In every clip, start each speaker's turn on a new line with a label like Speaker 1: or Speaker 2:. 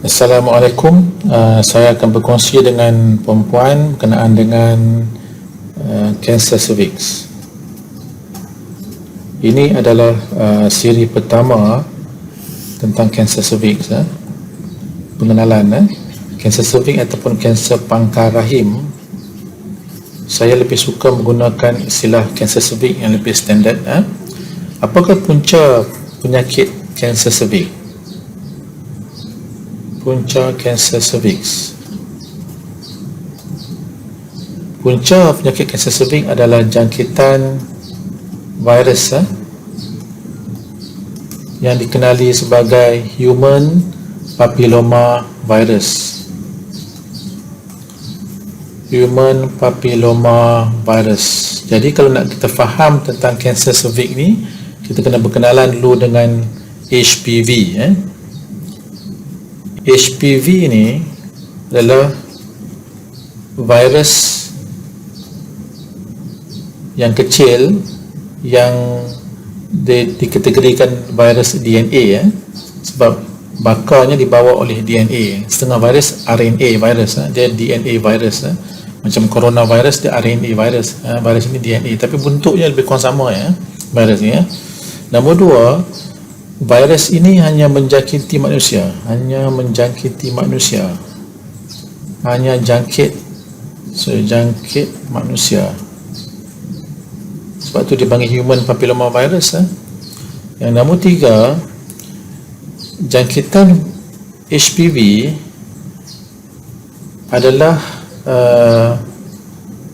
Speaker 1: Assalamualaikum. Saya akan berkongsi dengan perempuan berkenaan dengan kanser cervix. Ini adalah siri pertama tentang kanser cervix. Pengenalan kanser cervix ataupun kanser pangkal rahim. Saya lebih suka menggunakan istilah kanser cervix yang lebih standard. Apakah punca penyakit kanser cervix? Punca kanser cervix. Punca penyakit kanser cervix adalah jangkitan virus yang dikenali sebagai human papilloma virus. Human papilloma virus. Jadi kalau nak kita faham tentang kanser cervix ni, kita kena berkenalan dulu dengan HPV. HPV ni adalah virus yang kecil yang dikategorikan virus DNA sebab bakarnya dibawa oleh DNA. Setengah virus RNA virus, dia DNA virus. Macam coronavirus dia RNA virus. Virus ini DNA tapi bentuknya lebih kurang sama virus ni. Nombor dua, virus ini hanya menjangkiti manusia, hanya jangkit manusia. Sebab tu dipanggil human papilloma virus. Yang nombor tiga, jangkitan HPV adalah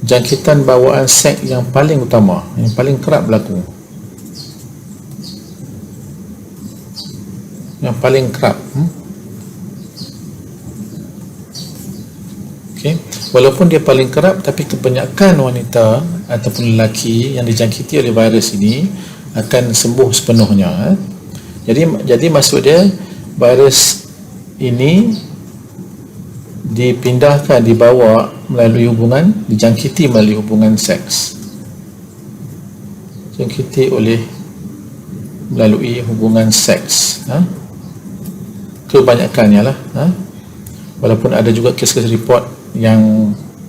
Speaker 1: jangkitan bawaan seks yang paling utama, yang paling kerap berlaku. Yang paling kerap. Walaupun dia paling kerap, tapi kebanyakan wanita ataupun lelaki yang dijangkiti oleh virus ini akan sembuh sepenuhnya. Jadi maksud dia, virus ini dipindahkan, dibawa melalui hubungan, dijangkiti melalui hubungan seks. Melalui hubungan seks. Kebanyakannya lah. Walaupun ada juga kes-kes report yang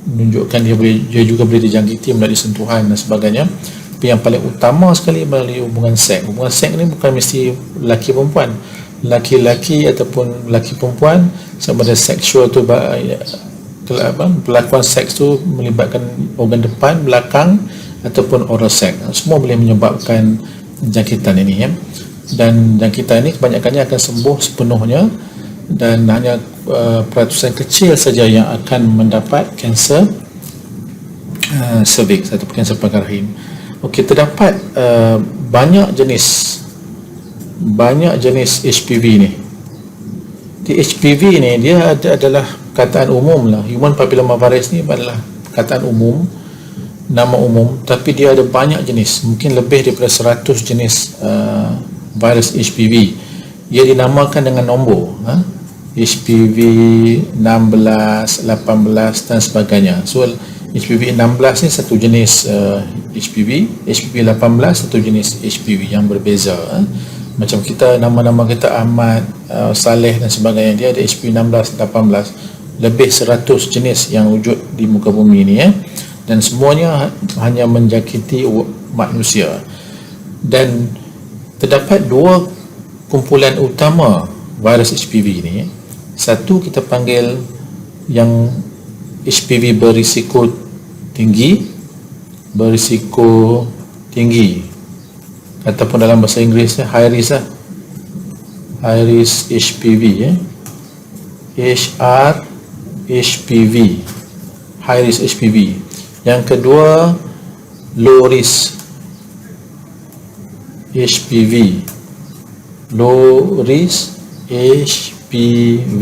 Speaker 1: menunjukkan dia juga boleh dijangkiti melalui sentuhan dan sebagainya, tapi yang paling utama sekali melalui hubungan seks. Hubungan seks ni bukan mesti lelaki perempuan, lelaki-lelaki ataupun lelaki perempuan, sama ada seksual tu perlakuan seks tu melibatkan organ depan, belakang ataupun oral seks, semua boleh menyebabkan jangkitan ini. Dan jangkitan ini kebanyakannya akan sembuh sepenuhnya dan hanya peratusan kecil saja yang akan mendapat kanser cervix ataupun kanser pangkal rahim. Okey, terdapat banyak jenis HPV ni. Di HPV ni dia adalah perkataan umum lah. Human papilloma virus ni adalah perkataan umum, nama umum, tapi dia ada banyak jenis, mungkin lebih daripada 100 jenis virus HPV. Dia dinamakan dengan nombor, HPV 16, 18 dan sebagainya. So HPV 16 ni satu jenis HPV 18 satu jenis HPV yang berbeza. Macam kita, nama-nama kita Ahmad, Saleh dan sebagainya, dia ada HPV 16, 18, lebih 100 jenis yang wujud di muka bumi ni. Dan semuanya hanya menjangkiti manusia. Dan terdapat dua kumpulan utama virus HPV ni. Satu kita panggil yang HPV berisiko tinggi ataupun dalam bahasa Inggerisnya high risk HPV, HPV, high risk HPV. Yang kedua low risk HPV,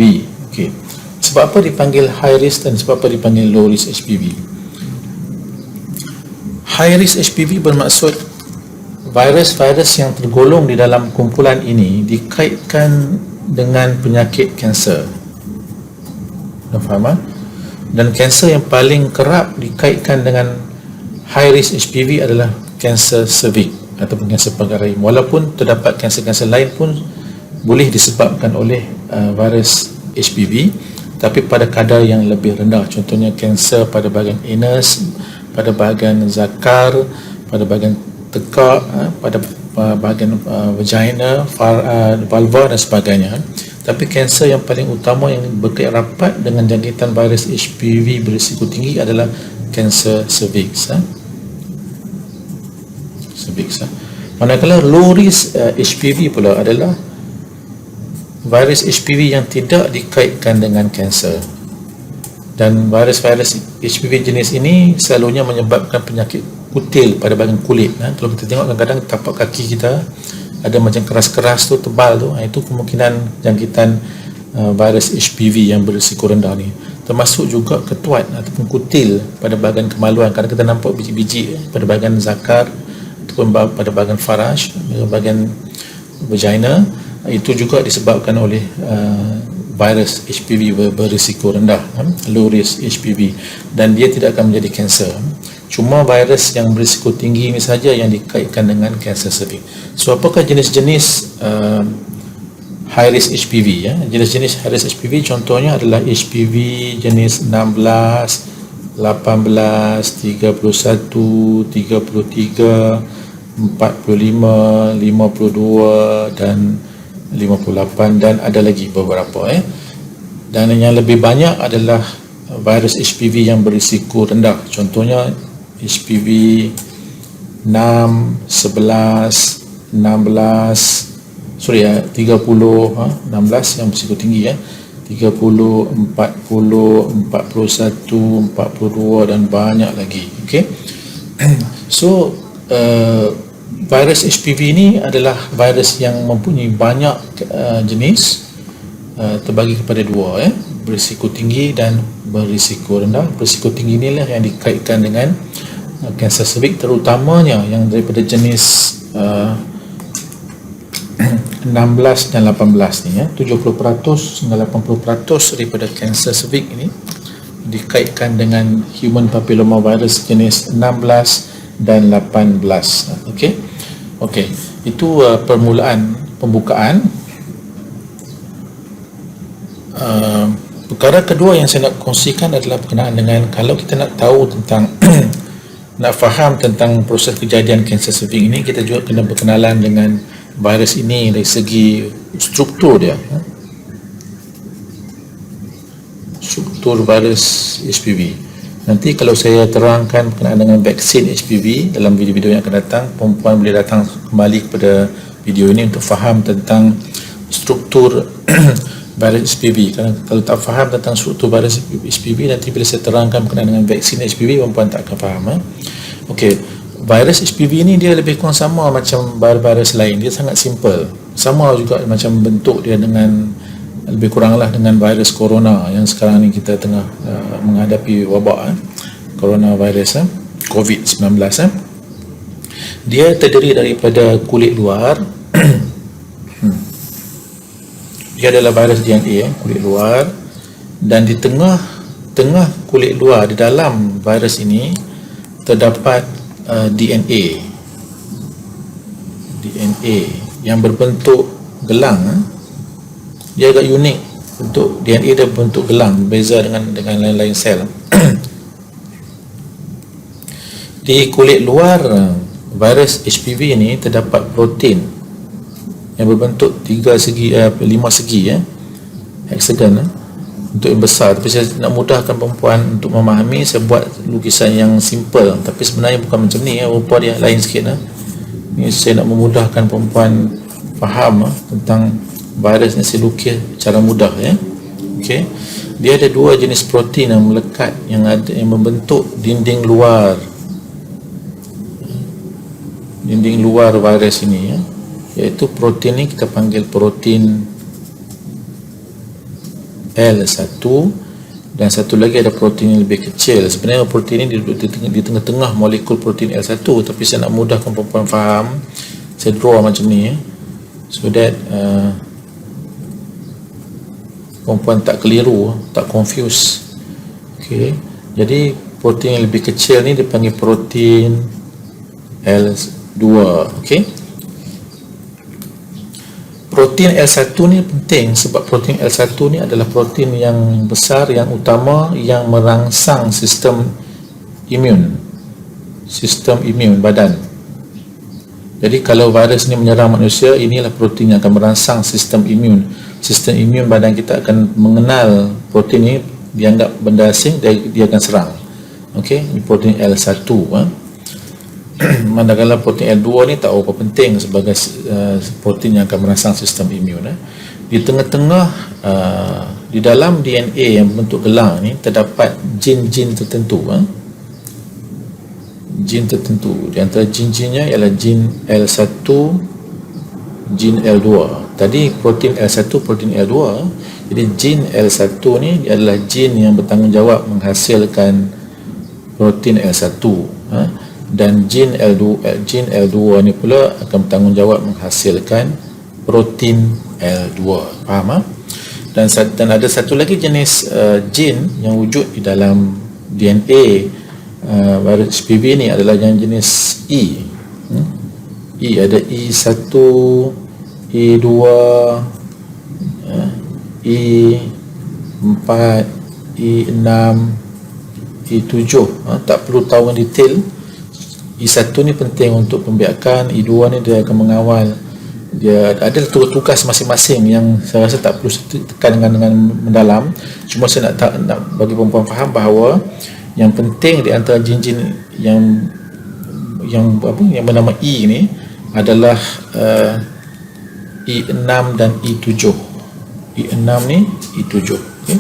Speaker 1: Okey. Sebab apa dipanggil high risk dan sebab apa dipanggil low risk HPV? High risk HPV bermaksud virus-virus yang tergolong di dalam kumpulan ini dikaitkan dengan penyakit kanser. Dah faham? Dan kanser yang paling kerap dikaitkan dengan high risk HPV adalah kanser cervix ataupun kanser pangkal rahim. Walaupun terdapat kanser-kanser lain pun boleh disebabkan oleh virus HPV, tapi pada kadar yang lebih rendah. Contohnya kanser pada bahagian anus, pada bahagian zakar, pada bahagian tekak, pada bahagian vagina, vulva dan sebagainya. Tapi kanser yang paling utama yang berkait rapat dengan jangkitan virus HPV berisiko tinggi adalah kanser cervix. Manakala low risk HPV pula adalah virus HPV yang tidak dikaitkan dengan kanser. Dan virus-virus HPV jenis ini selalunya menyebabkan penyakit kutil pada bahagian kulit. Kalau kita tengok kadang-kadang tapak kaki kita ada macam keras-keras tu, tebal tu, itu kemungkinan jangkitan virus HPV yang berisiko rendah ni. Termasuk juga ketuat ataupun kutil pada bahagian kemaluan. Kadang kita nampak biji-biji pada bahagian zakar ataupun pada bahagian faraj, bahagian vagina, itu juga disebabkan oleh virus HPV berisiko rendah, low risk HPV, dan dia tidak akan menjadi kanser. Cuma virus yang berisiko tinggi ini saja yang dikaitkan dengan kanser cervix. So apakah jenis-jenis high risk HPV ya? Jenis-jenis high risk HPV contohnya adalah HPV jenis 16, 18, 31, 33, 45, 52 dan 58, dan ada lagi beberapa dan yang lebih banyak adalah virus HPV yang berisiko rendah. Contohnya HPV 6, 11, 16, 30, 16 yang berisiko tinggi 30, 40, 41, 42 dan banyak lagi. Okey. So virus HPV ini adalah virus yang mempunyai banyak jenis, terbagi kepada dua, berisiko tinggi dan berisiko rendah. Berisiko tinggi inilah yang dikaitkan dengan kanser cervix, terutamanya yang daripada jenis 16 dan 18 ni 70% hingga 80% daripada kanser cervix ini dikaitkan dengan human papilloma virus jenis 16 dan 18. Okey, itu pembukaan. Perkara kedua yang saya nak kongsikan adalah berkenaan dengan kalau kita nak tahu tentang nak faham tentang proses kejadian kanser cervix ini, kita juga kena berkenalan dengan virus ini dari segi struktur dia, struktur virus HPV. Nanti kalau saya terangkan berkenaan dengan vaksin HPV dalam video-video yang akan datang, perempuan boleh datang kembali kepada video ini untuk faham tentang struktur virus HPV. Kalau tak faham tentang struktur virus HPV, nanti bila saya terangkan berkenaan dengan vaksin HPV, perempuan tak akan faham. Okey, virus HPV ini dia lebih kurang sama macam virus lain. Dia sangat simple, sama juga macam bentuk dia dengan lebih kuranglah dengan virus corona yang sekarang ni kita tengah menghadapi wabak coronavirus COVID-19. Dia terdiri daripada kulit luar. Dia adalah virus DNA, kulit luar, dan di tengah kulit luar, di dalam virus ini terdapat DNA yang berbentuk gelang. Dia agak unik, bentuk DNA dia berbentuk gelang, berbeza dengan lain-lain sel. Di kulit luar virus HPV ini terdapat protein yang berbentuk 5 segi hexagon, bentuk yang besar. Tapi saya nak mudahkan perempuan untuk memahami, saya buat lukisan yang simple, tapi sebenarnya bukan macam ni rupa dia lain sikit. Ni saya nak memudahkan perempuan faham tentang virus ni, saya lukis cara mudah Okey. Dia ada dua jenis protein yang melekat, yang membentuk dinding luar virus ini iaitu protein ni kita panggil protein L1, dan satu lagi ada protein yang lebih kecil. Sebenarnya protein ini di tengah-tengah molekul protein L1, tapi saya nak mudahkan perempuan faham, saya draw macam ni so that perempuan tak keliru, tak confuse. Okey, jadi protein yang lebih kecil ni dipanggil protein L2. Okey, protein L1 ni penting sebab protein L1 ni adalah protein yang besar, yang utama, yang merangsang sistem imun badan. Jadi kalau virus ni menyerang manusia, inilah protein yang akan merangsang sistem imun badan kita akan mengenal protein ni, dianggap benda asing, dia akan serang. Okey, ini protein L1. Manakala protein L2 ni tak apa penting sebagai protein yang akan merangsang sistem imun. Di tengah-tengah di dalam DNA yang berbentuk gelang ni terdapat jin-jin tertentu. Jin tertentu, di antara jin-jinnya ialah jin L1, jin L2. Tadi protein L1, protein L2. Jadi jin L1 ni adalah jin yang bertanggungjawab menghasilkan protein L1. Dan jin L2 ni pula akan bertanggungjawab menghasilkan protein L2. Faham? Dan ada satu lagi jenis jin yang wujud di dalam DNA virus HPV ni adalah yang jenis E. Ada E1, E2, E4, E6, E7. Tak perlu tahu yang detail. E1 ni penting untuk pembiakan, E2 ni dia akan mengawal. Dia ada tugas masing-masing yang saya rasa tak perlu tekan dengan mendalam. Cuma saya nak bagi perempuan faham bahawa yang penting di antara jin-jin yang bernama E ni adalah E6 dan E7. E6 ni E7. Okay?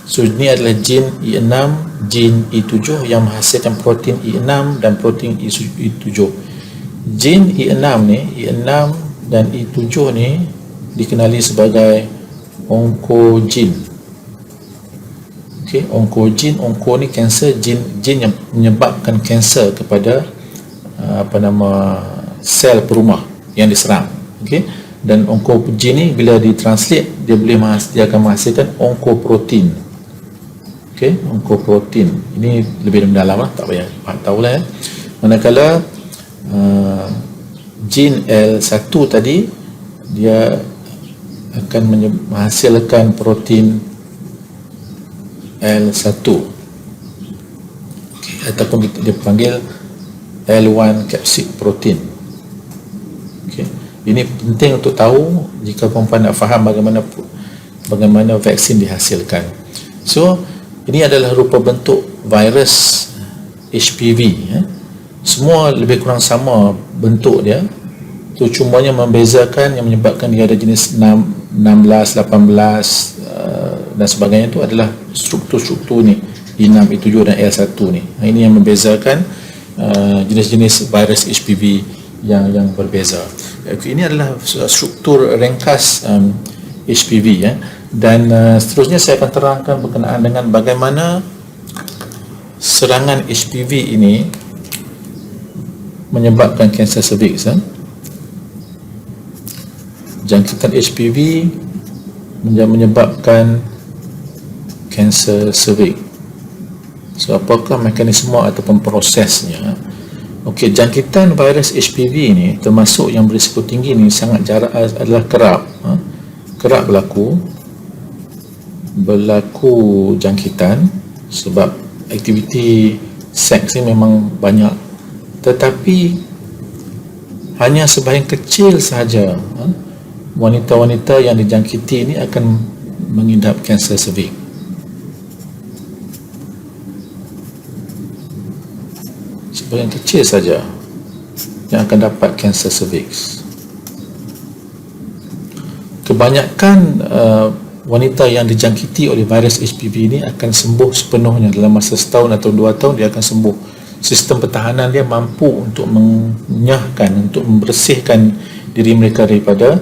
Speaker 1: So ini adalah jin E6, jin E7 yang menghasilkan protein E6 dan protein E7. Jin E6 ni, E6 dan E7 ni dikenali sebagai oncogene. Okey, oncogene, onco ni kanser, jin yang menyebabkan kanser kepada sel perumah yang diserang. Okey, dan oncogene ni bila ditranslate dia akan menghasilkan oncoprotein. Okey, oncoprotein ini lebih mendalam lah, tak payah tahulah ya. Manakala jin L1 tadi dia akan menghasilkan protein L1, okay, ataupun dia panggil L1 capsid protein. Okay. Ini penting untuk tahu jika perempuan nak faham bagaimana vaksin dihasilkan. So ini adalah rupa bentuk virus HPV. Semua lebih kurang sama bentuk dia. Tu cumanya membezakan yang menyebabkan dia ada jenis 16, 18 dan sebagainya tu adalah struktur-struktur ni E6, E7 dan L1 ni. Ini yang membezakan jenis-jenis virus HPV yang berbeza. Ini adalah struktur ringkas HPV ya. Dan seterusnya saya akan terangkan berkenaan dengan bagaimana serangan HPV ini menyebabkan kanser cervix. Jangkitan HPV menyebabkan kanser cervix. So apakah mekanisme ataupun prosesnya? Okey, jangkitan virus HPV ini termasuk yang berisiko tinggi ni adalah kerap berlaku jangkitan sebab aktiviti seks ni memang banyak, tetapi hanya sebahagian kecil sahaja wanita-wanita yang dijangkiti ini akan mengidap kanser cervix. Sebahagian kecil saja yang akan dapat kanser cervix. Kebanyakan wanita yang dijangkiti oleh virus HPV ini akan sembuh sepenuhnya dalam masa setahun atau 2 tahun. Dia akan sembuh. Sistem pertahanan dia mampu untuk mengenyahkan, untuk membersihkan diri mereka daripada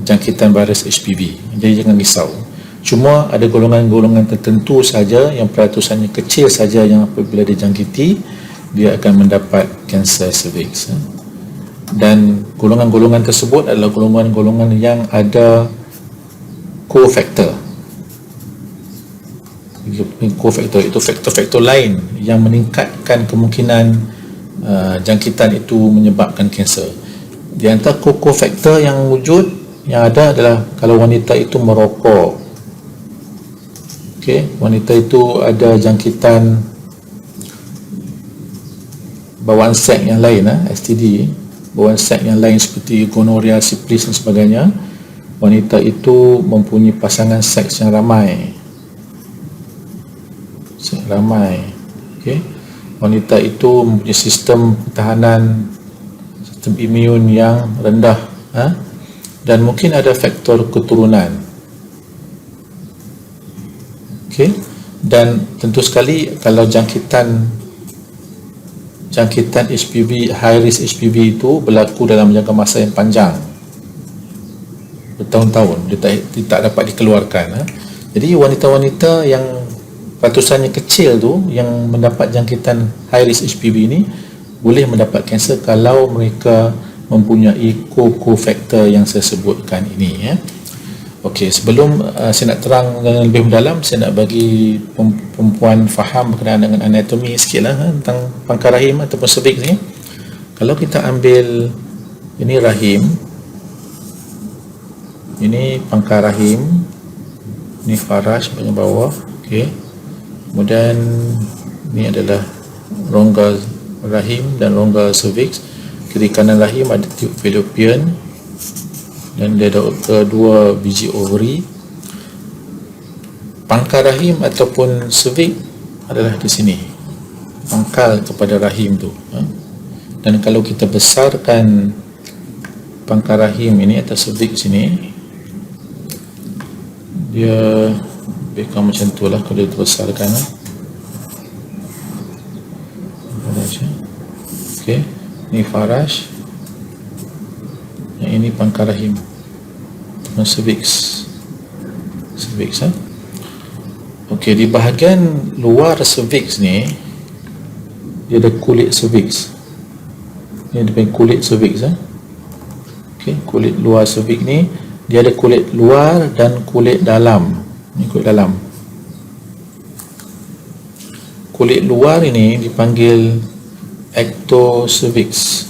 Speaker 1: jangkitan virus HPV. Jadi jangan risau. Cuma ada golongan-golongan tertentu saja yang peratusannya kecil saja yang apabila dijangkiti dia akan mendapat kanser cervix. Dan golongan-golongan tersebut adalah golongan-golongan yang ada cofactor. Cofactor itu faktor-faktor lain yang meningkatkan kemungkinan jangkitan itu menyebabkan kanser. Di antara cofactor yang wujud Yang ada adalah kalau wanita itu merokok, okey, wanita itu ada jangkitan bawaan seks yang lain, STD, bawaan seks yang lain seperti gonoria, sifilis dan sebagainya, wanita itu mempunyai pasangan seks yang ramai. Okey. Wanita itu mempunyai sistem pertahanan, sistem imun yang rendah, dan mungkin ada faktor keturunan. Okey. Dan tentu sekali kalau jangkitan HPV, high risk HPV itu berlaku dalam jangka masa yang panjang, bertahun-tahun, dia tak dapat dikeluarkan. Jadi wanita-wanita yang ratusannya kecil tu yang mendapat jangkitan high risk HPV ini boleh mendapat kanser kalau mereka mempunyai co-factor yang saya sebutkan ini. Okey, sebelum saya nak terang lebih mendalam, saya nak bagi perempuan faham berkenaan dengan anatomi sikitlah tentang pangkal rahim ataupun cervix ni. Kalau kita ambil ini rahim, ini pangkal rahim, ini faraj bahagian bawah, okey. Kemudian ini adalah rongga rahim dan rongga cervix. Kiri kanan rahim ada tube fallopian dan dia ada dua biji ovary. Pangkal rahim ataupun cervix adalah di sini, pangkal kepada rahim tu. Dan kalau kita besarkan pangkal rahim ini atau cervix sini, dia lebih macam tu lah kalau dia besarkan. Okey, ini faraj, yang ini pangkal rahim, cervix. Okey, di bahagian luar cervix ni dia ada kulit cervix. Ni dia kulit cervix. Okey, kulit luar cervix ni dia ada kulit luar dan kulit dalam. Ni kulit dalam. Kulit luar ini dipanggil ectocervix.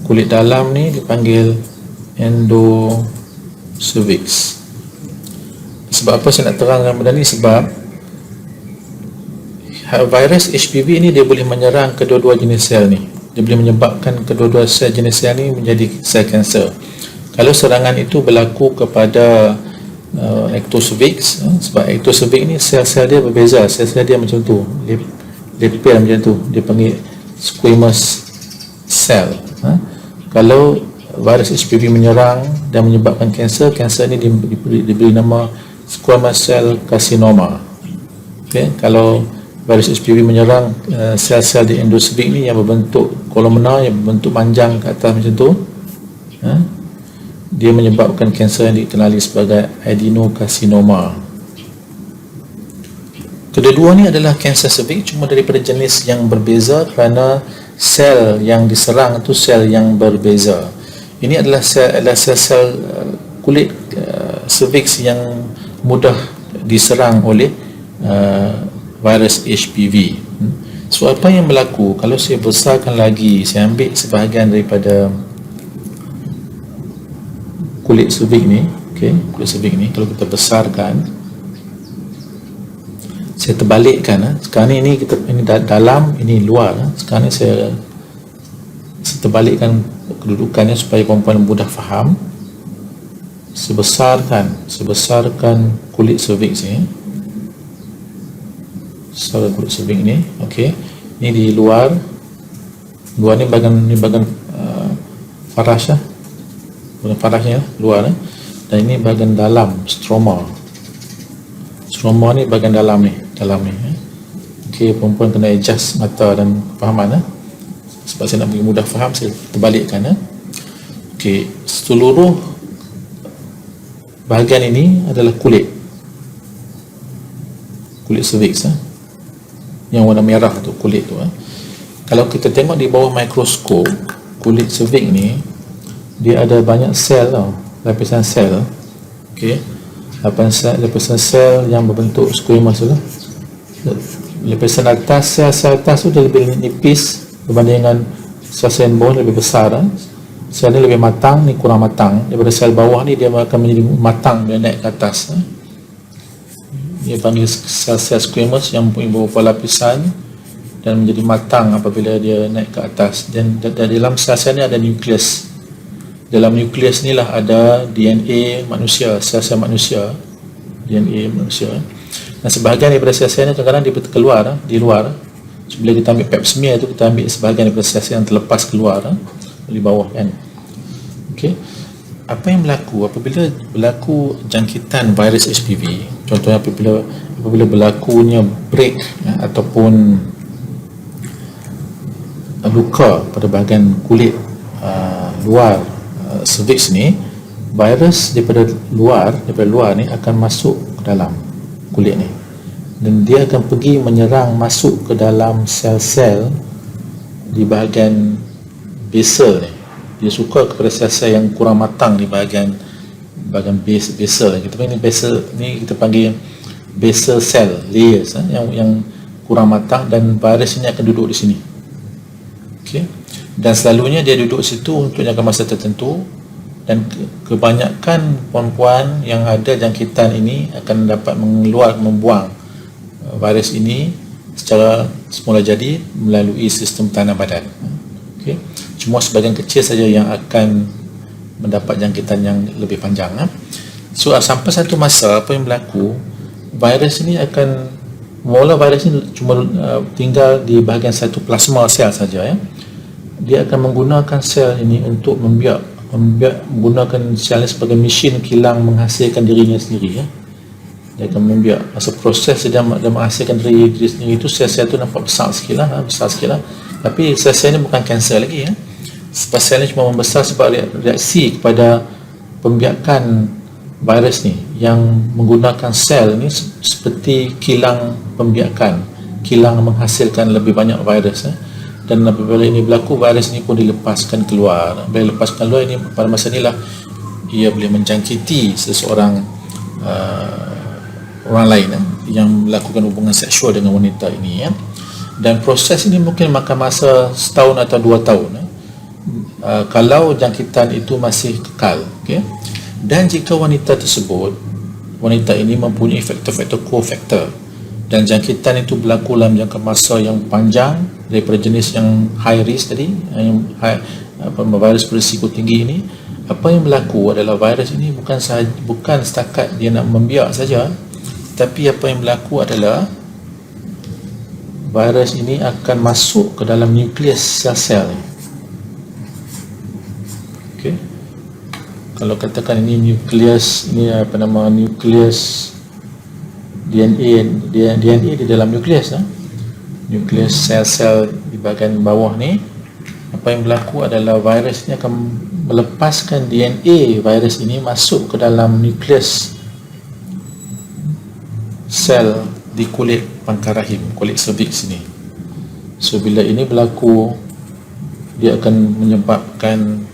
Speaker 1: Kulit dalam ni dipanggil endocervix. Sebab apa saya nak terangkan benda ni? Sebab virus HPV ni dia boleh menyerang kedua-dua jenis sel ni. Dia boleh menyebabkan kedua-dua sel jenis sel ni menjadi sel kanser. Kalau serangan itu berlaku kepada ectocervix, sebab ectocervix ni sel-sel dia berbeza, sel-sel dia macam tu, lepel macam tu, dia panggil squamous cell. Kalau virus HPV menyerang dan menyebabkan kanser, kanser ni diberi nama squamous cell carcinoma. Okay? Kalau virus HPV menyerang sel-sel di endocervix ni yang berbentuk kolomna, yang berbentuk panjang ke atas macam tu, dia menyebabkan kanser yang dikenali sebagai adenocarcinoma. Kedua-dua ni adalah kanser cervix, cuma daripada jenis yang berbeza kerana sel yang diserang itu sel yang berbeza. Ini adalah sel-sel kulit cervix yang mudah diserang oleh virus HPV. So apa yang berlaku kalau saya besarkan lagi, saya ambil sebahagian daripada kulit cervix ni, okey, kulit cervix ni kalau kita besarkan, saya terbalikkan. Sekarang ni kita ini dalam, ini luar. Sekarang ni saya terbalikkan kedudukannya supaya perempuan mudah faham. Sebesarkan kulit cervix ni, kulit cervix ni, okey. Ini di luar ni bahagian faraj lah. Bahagian farajnya luar, dan ini bahagian dalam, stroma ni bahagian dalam ni. Okey, perempuan kena adjust mata dan fahaman. Sebab saya nak bagi mudah faham, saya terbalikkan. Okey, seluruh bahagian ini adalah kulit cervix, yang warna merah tu, kulit tu. Kalau kita tengok di bawah mikroskop, kulit cervix ni dia ada banyak sel tau, lapisan sel. Okey, lapisan sel yang berbentuk squamous tu lah. Lapisan atas, sel atas tu dia lebih nipis berbanding dengan sel bone lebih besar. sel ni lebih matang, ni kurang matang. Daripada sel bawah ni dia akan menjadi matang bila naik ke atas. Dia panggil sel-sel squamous yang mempunyai beberapa lapisan dan menjadi matang apabila dia naik ke atas. Dan dalam sel-sel ni ada nukleus. Dalam nukleus ni lah ada DNA manusia, sel-sel manusia, DNA manusia. Dan sebahagian daripada sel-sel ni kadang-kadang dia keluar di luar. So, bila kita ambil pap smear tu, kita ambil sebahagian daripada sel-sel yang terlepas keluar di bawah kan. Okey. Apa yang berlaku apabila berlaku jangkitan virus HPV? Contohnya apabila berlakunya break ataupun luka pada bahagian kulit luar cervix ni, virus daripada luar ni akan masuk ke dalam kulit ni, dan dia akan pergi menyerang masuk ke dalam sel-sel di bahagian basal ni. Dia suka kepada sel-sel yang kurang matang di bahagian basal. Kita panggil basal ni, kita panggil basal cell layers yang kurang matang, dan virus ini akan duduk di sini. Okey. Dan selalunya dia duduk situ untuk jangka masa tertentu, dan kebanyakan perempuan yang ada jangkitan ini akan dapat membuang virus ini secara semula jadi melalui sistem tanam badan. Okey. Cuma sebahagian kecil saja yang akan mendapat jangkitan yang lebih panjang. So sampai satu masa apa yang berlaku, virus ini akan virus ini cuma tinggal di bahagian satu plasma sel saja ya. Dia akan menggunakan sel ini untuk menggunakan sel ini sebagai mesin kilang menghasilkan dirinya sendiri ya. Dia akan membiak. Masa proses dia menghasilkan diri sendiri itu, sel-sel itu nampak besar sikit lah. Tapi sel-sel ini bukan kanser lagi ya. Sebab sel ini cuma membesar sebab reaksi kepada pembiakan virus ni, yang menggunakan sel ni seperti kilang pembiakan, kilang menghasilkan lebih banyak virus ya. Dan apabila ini berlaku, virus ini pun dilepaskan keluar. Bila lepaskan keluar ini, pada masa inilah ia boleh menjangkiti seseorang orang lain yang melakukan hubungan seksual dengan wanita ini ya. Dan proses ini mungkin makan masa setahun atau 2 tahun kalau jangkitan itu masih kekal. Okay? Dan jika wanita ini mempunyai faktor-faktor cofactor dan jangkitan itu berlaku dalam jangka masa yang panjang daripada jenis yang high risk tadi, yang virus berisiko tinggi ini, apa yang berlaku adalah virus ini bukan setakat dia nak membiak saja, tapi apa yang berlaku adalah virus ini akan masuk ke dalam nukleus sel-sel ni. Okay. Kalau katakan ini nukleus, ini nukleus DNA di dalam nukleus nukleus sel-sel di bahagian bawah ni, apa yang berlaku adalah virus ini akan melepaskan DNA virus ini masuk ke dalam nukleus sel di kulit pangkal rahim, kulit cervix ini. So bila ini berlaku, dia akan menyebabkan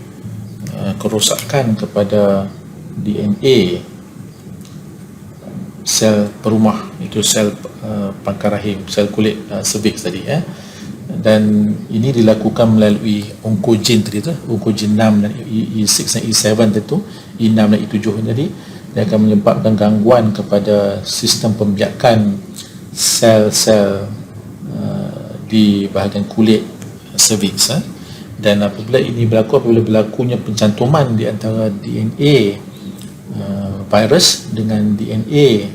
Speaker 1: kerosakan kepada DNA sel perumah, itu sel pangkal rahim, sel kulit cervix tadi ya. Dan ini dilakukan melalui onkogen tadi tu, onkogen 6 dan E6 dan E7 tentu, E6 dan E7 tadi. Dia akan menyebabkan gangguan kepada sistem pembiakan sel-sel di bahagian kulit cervix dan apabila berlakunya pencantuman di antara DNA virus dengan DNA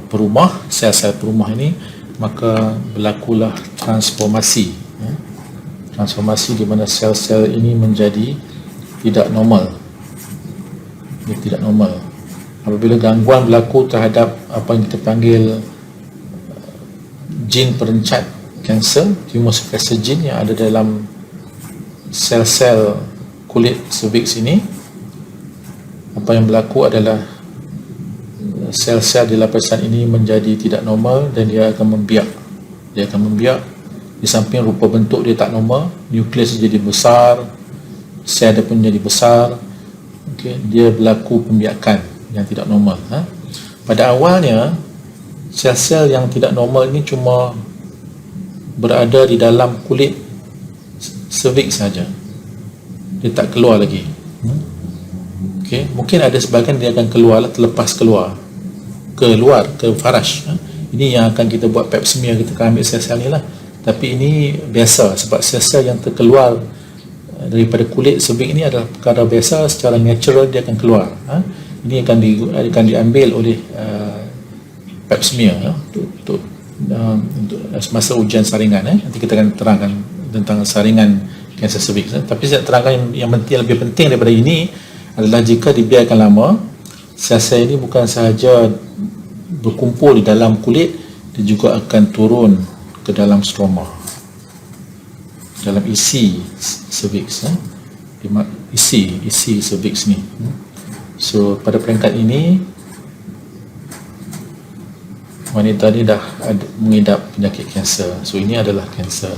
Speaker 1: perumah, sel-sel perumah ini, maka berlakulah transformasi di mana sel-sel ini menjadi tidak normal. Apabila gangguan berlaku terhadap apa yang kita panggil jin perencat kanser, tumor suppressor gene yang ada dalam sel-sel kulit cervix ini, apa yang berlaku adalah sel-sel di lapisan ini menjadi tidak normal dan dia akan membiak. Di samping rupa bentuk dia tak normal, nukleus jadi besar, sel dia pun jadi besar. Okay, dia berlaku pembiakan yang tidak normal. Pada awalnya sel-sel yang tidak normal ini cuma berada di dalam kulit cervix saja. dia tak keluar lagi. Okey, mungkin ada sebahagian dia akan keluar terlepas keluar ke faraj. Ini yang akan kita buat pap smear, kita akan ambil sel-sel ni lah. Tapi ini biasa sebab sel-sel yang terkeluar daripada kulit cervix ini adalah perkara biasa, secara natural dia akan keluar. Ini akan diambil oleh pap smear untuk masa ujian saringan. Nanti kita akan terangkan tentang saringan kanser cervix. Tapi saya terangkan yang lebih penting daripada ini adalah jika dibiarkan lama, sel-sel ini bukan sahaja berkumpul di dalam kulit, dia juga akan turun ke dalam stroma, dalam isi cervix, isi cervix ni. So pada peringkat ini wanita ni dah mengidap penyakit kanser. So ini adalah kanser.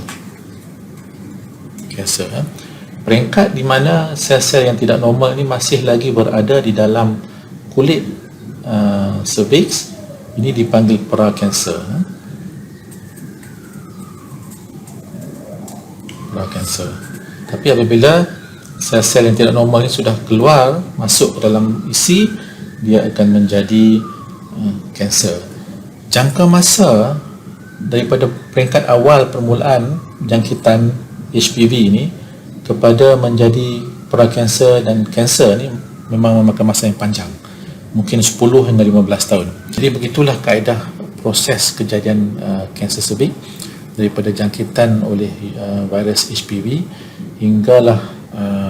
Speaker 1: Peringkat di mana sel-sel yang tidak normal ni masih lagi berada di dalam kulit cervix, ini dipanggil prakanser. Prakanser. Tapi apabila sel-sel yang tidak normal ini sudah keluar masuk ke dalam isi, dia akan menjadi kanser. Jangka masa daripada peringkat awal permulaan jangkitan HPV ini kepada menjadi prakanser dan kanser ni memang memakan masa yang panjang, mungkin 10 hingga 15 tahun. Jadi begitulah kaedah proses kejadian kanser cervix daripada jangkitan oleh virus HPV hinggalah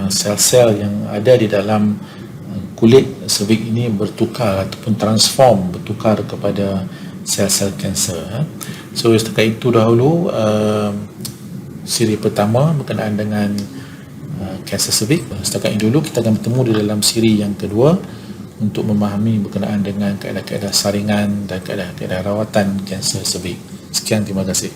Speaker 1: sel-sel yang ada di dalam kulit cervix ini bertukar ataupun bertukar kepada sel-sel kanser. So setakat itu dahulu siri pertama berkenaan dengan kanser cervix. Setakat ini dulu, kita akan bertemu di dalam siri yang kedua untuk memahami berkenaan dengan kaedah-kaedah saringan dan kaedah-kaedah rawatan kanser cervix. Sekian, terima kasih.